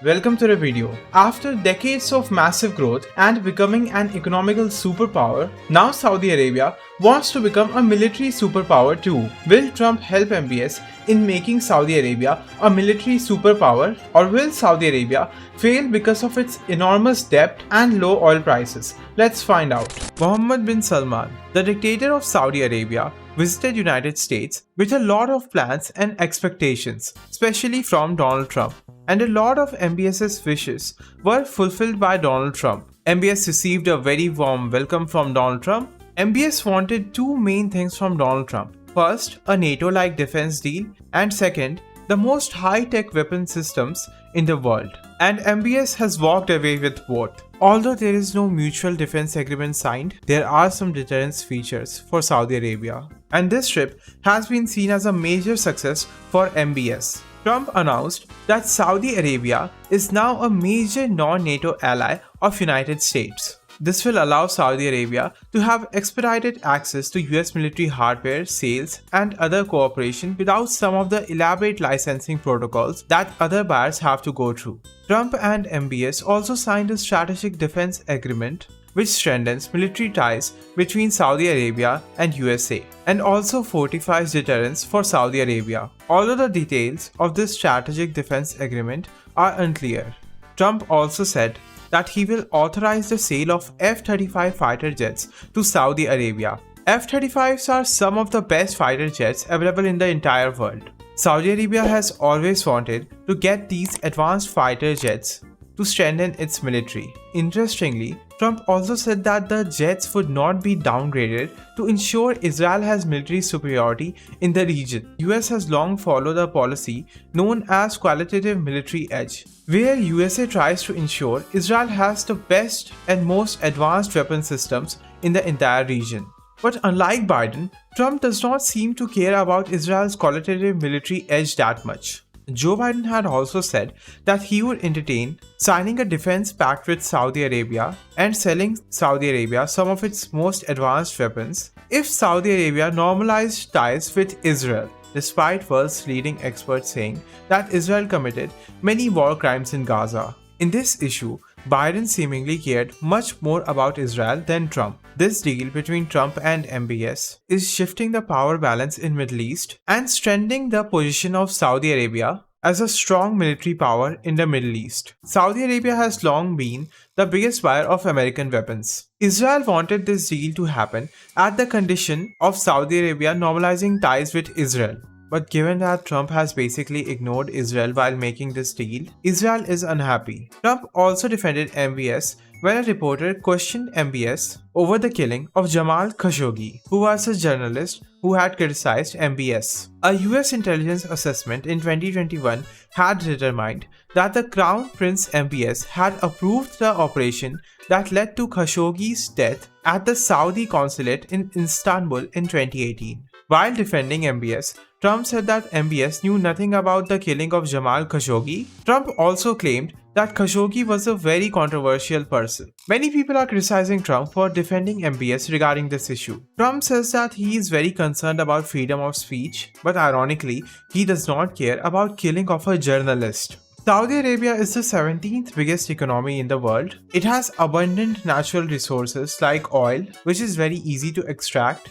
Welcome to the video. After decades of massive growth and becoming an economical superpower, now Saudi Arabia wants to become a military superpower too. Will Trump help MBS in making Saudi Arabia a military superpower, or will Saudi Arabia fail because of its enormous debt and low oil prices? Let's find out. Mohammed bin Salman, the dictator of Saudi Arabia, visited United States with a lot of plans and expectations, especially from Donald Trump. And a lot of MBS's wishes were fulfilled by Donald Trump. MBS received a very warm welcome from Donald Trump. MBS wanted two main things from Donald Trump. First, a NATO-like defense deal, and second, the most high-tech weapon systems in the world. And MBS has walked away with both. Although there is no mutual defense agreement signed, there are some deterrence features for Saudi Arabia. And this trip has been seen as a major success for MBS. Trump announced that Saudi Arabia is now a major non-NATO ally of United States. This will allow Saudi Arabia to have expedited access to US military hardware, sales, and other cooperation without some of the elaborate licensing protocols that other buyers have to go through. Trump and MBS also signed a strategic defense agreement which strengthens military ties between Saudi Arabia and USA and also fortifies deterrence for Saudi Arabia. Although the details of this strategic defense agreement are unclear, Trump also said that he will authorize the sale of F-35 fighter jets to Saudi Arabia. F-35s are some of the best fighter jets available in the entire world. Saudi Arabia has always wanted to get these advanced fighter jets to strengthen its military. Interestingly, Trump also said that the jets would not be downgraded to ensure Israel has military superiority in the region. US has long followed a policy known as qualitative military edge, where USA tries to ensure Israel has the best and most advanced weapon systems in the entire region. But unlike Biden, Trump does not seem to care about Israel's qualitative military edge that much. Joe Biden had also said that he would entertain signing a defense pact with Saudi Arabia and selling Saudi Arabia some of its most advanced weapons if Saudi Arabia normalized ties with Israel, despite world's leading experts saying that Israel committed many war crimes in Gaza. In this issue, Biden seemingly cared much more about Israel than Trump. This deal between Trump and MBS is shifting the power balance in Middle East and strengthening the position of Saudi Arabia as a strong military power in the Middle East. Saudi Arabia has long been the biggest buyer of American weapons. Israel wanted this deal to happen at the condition of Saudi Arabia normalizing ties with Israel. But given that Trump has basically ignored Israel while making this deal, Israel is unhappy. Trump also defended MBS when a reporter questioned MBS over the killing of Jamal Khashoggi, who was a journalist who had criticized MBS. A US intelligence assessment in 2021 had determined that the Crown Prince MBS had approved the operation that led to Khashoggi's death at the Saudi consulate in Istanbul in 2018. While defending MBS, Trump said that MBS knew nothing about the killing of Jamal Khashoggi. Trump also claimed that Khashoggi was a very controversial person. Many people are criticizing Trump for defending MBS regarding this issue. Trump says that he is very concerned about freedom of speech, but ironically, he does not care about killing of a journalist. Saudi Arabia is the 17th biggest economy in the world. It has abundant natural resources like oil, which is very easy to extract.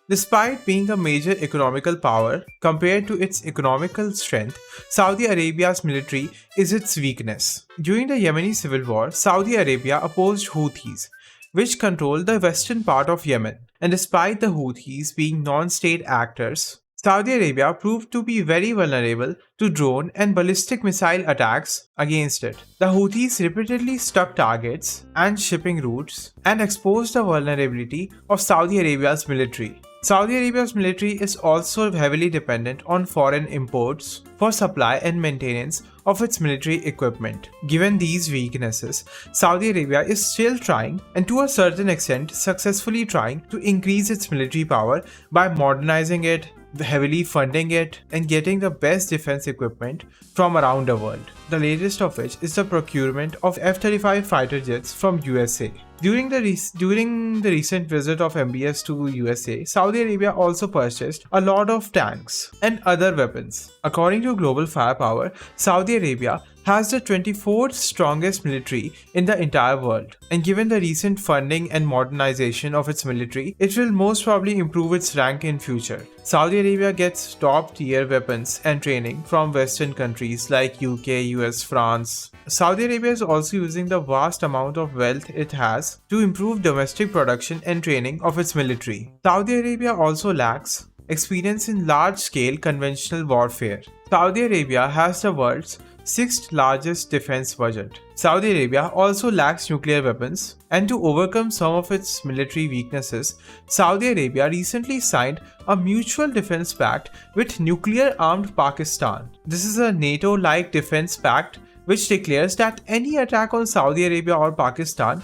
Despite being a major economical power, compared to its economical strength, Saudi Arabia's military is its weakness. During the Yemeni civil war, Saudi Arabia opposed Houthis, which control the western part of Yemen. And despite the Houthis being non-state actors, Saudi Arabia proved to be very vulnerable to drone and ballistic missile attacks against it. The Houthis repeatedly struck targets and shipping routes and exposed the vulnerability of Saudi Arabia's military. Saudi Arabia's military is also heavily dependent on foreign imports for supply and maintenance of its military equipment. Given these weaknesses, Saudi Arabia is still trying, and to a certain extent successfully trying, to increase its military power by modernizing it, heavily funding it, and getting the best defense equipment from around the world. The latest of which is the procurement of F-35 fighter jets from USA. During the recent visit of MBS to USA, Saudi Arabia also purchased a lot of tanks and other weapons. According to Global Firepower, Saudi Arabia has the 24th strongest military in the entire world. And given the recent funding and modernization of its military, it will most probably improve its rank in future. Saudi Arabia gets top-tier weapons and training from Western countries like UK, US, France. Saudi Arabia is also using the vast amount of wealth it has to improve domestic production and training of its military. Saudi Arabia also lacks experience in large-scale conventional warfare. Saudi Arabia has the world's sixth largest defense budget. Saudi Arabia also lacks nuclear weapons, and to overcome some of its military weaknesses, Saudi Arabia recently signed a mutual defense pact with nuclear-armed Pakistan. This is a NATO-like defense pact which declares that any attack on Saudi Arabia or Pakistan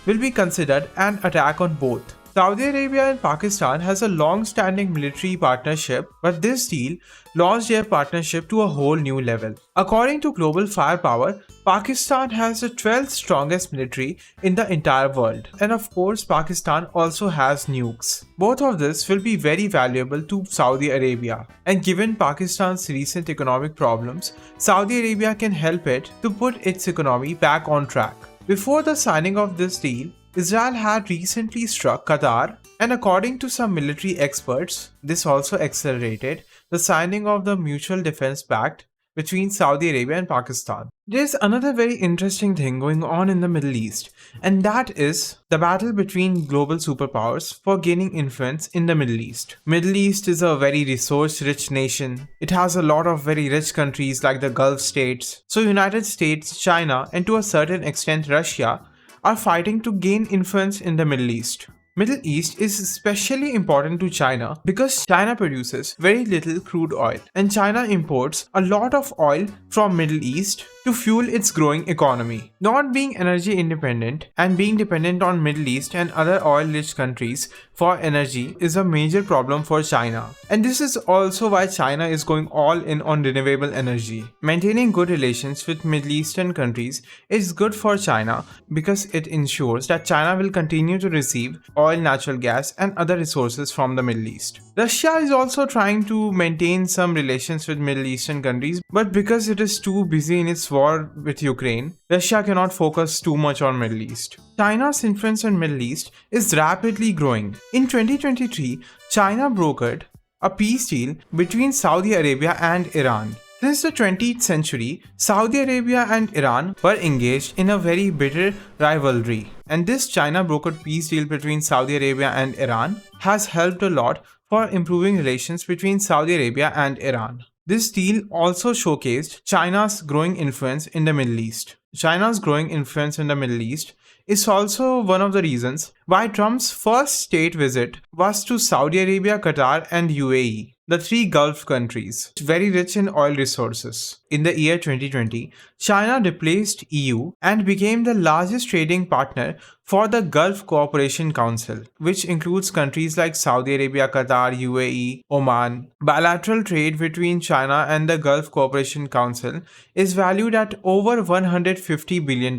will be considered an attack on both. Saudi Arabia and Pakistan has a long-standing military partnership, but this deal launched their partnership to a whole new level. According to Global Firepower, Pakistan has the 12th strongest military in the entire world. And of course, Pakistan also has nukes. Both of this will be very valuable to Saudi Arabia. And given Pakistan's recent economic problems, Saudi Arabia can help it to put its economy back on track. Before the signing of this deal, Israel had recently struck Qatar, and according to some military experts, this also accelerated the signing of the Mutual Defense Pact between Saudi Arabia and Pakistan. There's another very interesting thing going on in the Middle East, and that is the battle between global superpowers for gaining influence in the Middle East. Middle East is a very resource-rich nation. It has a lot of very rich countries like the Gulf states. So United States, China, and to a certain extent Russia are fighting to gain influence in the Middle East. Middle East is especially important to China because China produces very little crude oil and China imports a lot of oil from Middle East to fuel its growing economy. Not being energy independent and being dependent on Middle East and other oil-rich countries for energy is a major problem for China. And this is also why China is going all in on renewable energy. Maintaining good relations with Middle Eastern countries is good for China because it ensures that China will continue to receive oil, natural gas, and other resources from the Middle East. Russia is also trying to maintain some relations with Middle Eastern countries, but because it is too busy in its war with Ukraine, Russia cannot focus too much on Middle East. China's influence in Middle East is rapidly growing. In 2023, China brokered a peace deal between Saudi Arabia and Iran. Since the 20th century, Saudi Arabia and Iran were engaged in a very bitter rivalry, and this China brokered peace deal between Saudi Arabia and Iran has helped a lot for improving relations between Saudi Arabia and Iran. This deal also showcased China's growing influence in the Middle East. China's growing influence in the Middle East is also one of the reasons why Trump's first state visit was to Saudi Arabia, Qatar, and UAE, the three Gulf countries, very rich in oil resources. In the year 2020, China replaced EU and became the largest trading partner for the Gulf Cooperation Council, which includes countries like Saudi Arabia, Qatar, UAE, Oman. Bilateral trade between China and the Gulf Cooperation Council is valued at over $150 billion.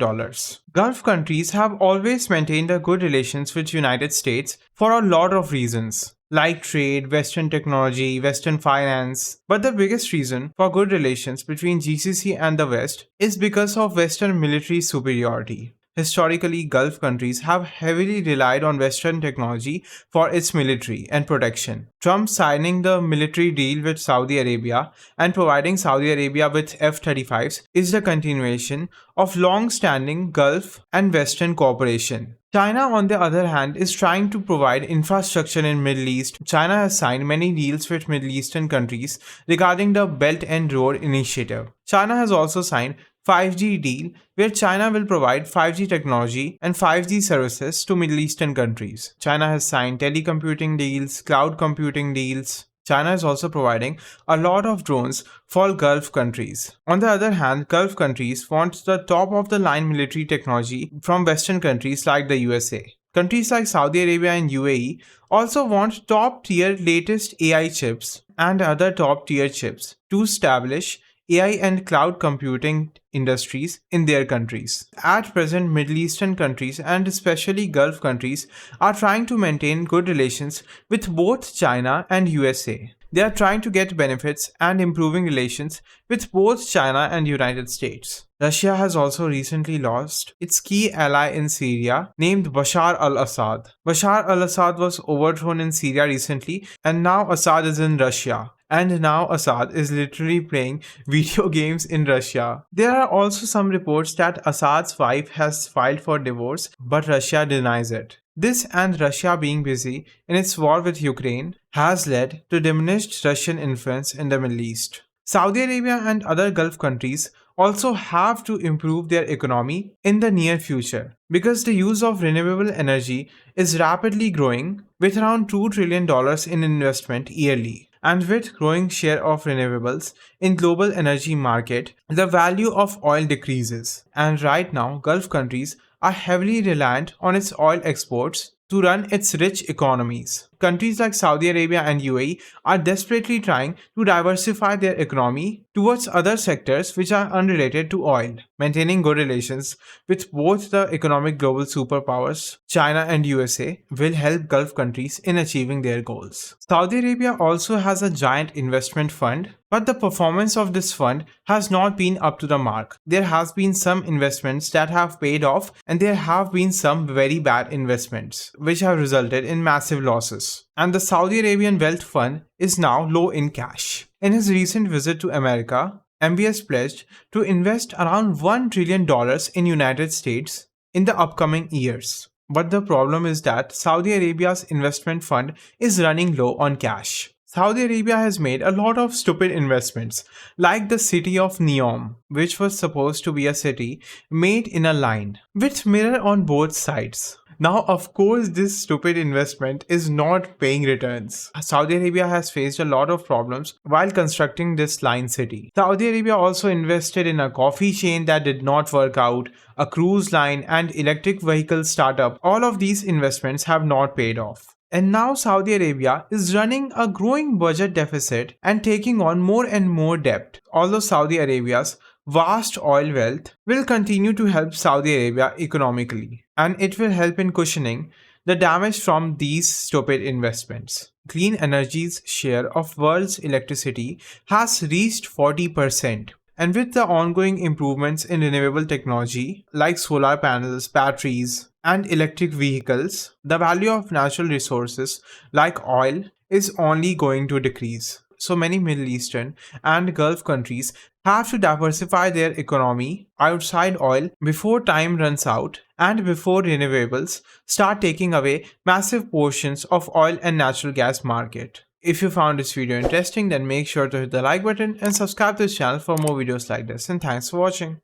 Gulf countries have always maintained a good relations with United States for a lot of reasons, like trade, Western technology, Western finance. But the biggest reason for good relations between GCC and the West is because of Western military superiority. Historically, Gulf countries have heavily relied on Western technology for its military and protection. Trump signing the military deal with Saudi Arabia and providing Saudi Arabia with F-35s is the continuation of long-standing Gulf and Western cooperation. China, on the other hand, is trying to provide infrastructure in Middle East. China has signed many deals with Middle Eastern countries regarding the Belt and Road Initiative. China has also signed 5G deal where China will provide 5G technology and 5G services to Middle Eastern countries. China has signed telecommuting deals, cloud computing deals. China is also providing a lot of drones for Gulf countries. On the other hand, Gulf countries want the top-of-the-line military technology from Western countries like the USA. Countries like Saudi Arabia and UAE also want top-tier latest AI chips and other top-tier chips to establish AI and cloud computing industries in their countries. At present, Middle Eastern countries and especially Gulf countries are trying to maintain good relations with both China and USA. They are trying to get benefits and improving relations with both China and United States. Russia has also recently lost its key ally in Syria named Bashar al-Assad. Bashar al-Assad was overthrown in Syria recently and now Assad is in Russia. And now Assad is literally playing video games in Russia. There are also some reports that Assad's wife has filed for divorce, but Russia denies it. This and Russia being busy in its war with Ukraine has led to diminished Russian influence in the Middle East. Saudi Arabia and other Gulf countries also have to improve their economy in the near future because the use of renewable energy is rapidly growing with around $2 trillion in investment yearly. And with growing share of renewables in global energy market, the value of oil decreases. And right now, Gulf countries are heavily reliant on its oil exports to run its rich economies. Countries like Saudi Arabia and UAE are desperately trying to diversify their economy towards other sectors which are unrelated to oil. Maintaining good relations with both the economic global superpowers, China and USA, will help Gulf countries in achieving their goals. Saudi Arabia also has a giant investment fund, but the performance of this fund has not been up to the mark. There has been some investments that have paid off and there have been some very bad investments which have resulted in massive losses. And the Saudi Arabian Wealth Fund is now low in cash. In his recent visit to America, MBS pledged to invest around $1 trillion in United States in the upcoming years. But the problem is that Saudi Arabia's investment fund is running low on cash. Saudi Arabia has made a lot of stupid investments, like the city of Neom, which was supposed to be a city made in a line, with mirror on both sides. Now, of course, this stupid investment is not paying returns. Saudi Arabia has faced a lot of problems while constructing this line city. Saudi Arabia also invested in a coffee chain that did not work out, a cruise line, and electric vehicle startup. All of these investments have not paid off. And now Saudi Arabia is running a growing budget deficit and taking on more and more debt. Although Saudi Arabia's vast oil wealth will continue to help Saudi Arabia economically, and it will help in cushioning the damage from these stupid investments. Clean energy's share of world's electricity has reached 40%. And with the ongoing improvements in renewable technology like solar panels, batteries, and electric vehicles, the value of natural resources like oil is only going to decrease. So many Middle Eastern and Gulf countries have to diversify their economy outside oil before time runs out and before renewables start taking away massive portions of oil and natural gas market. If you found this video interesting, then make sure to hit the like button and subscribe to this channel for more videos like this, and thanks for watching.